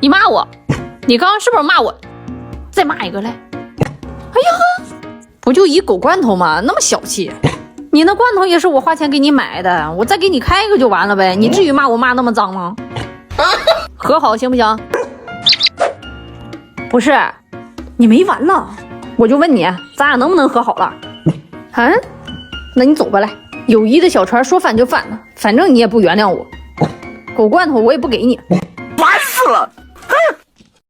你骂我，你刚刚是不是骂我？再骂一个来。哎呀，不就一狗罐头吗？那么小气。你那罐头也是我花钱给你买的，我再给你开一个就完了呗。你至于骂我骂那么脏吗？和好行不行？不是，你没完呢。我就问你，咱俩能不能和好了？啊？那你走吧，来。友谊的小船说翻就翻了，反正你也不原谅我。狗罐头我也不给你。烦死了！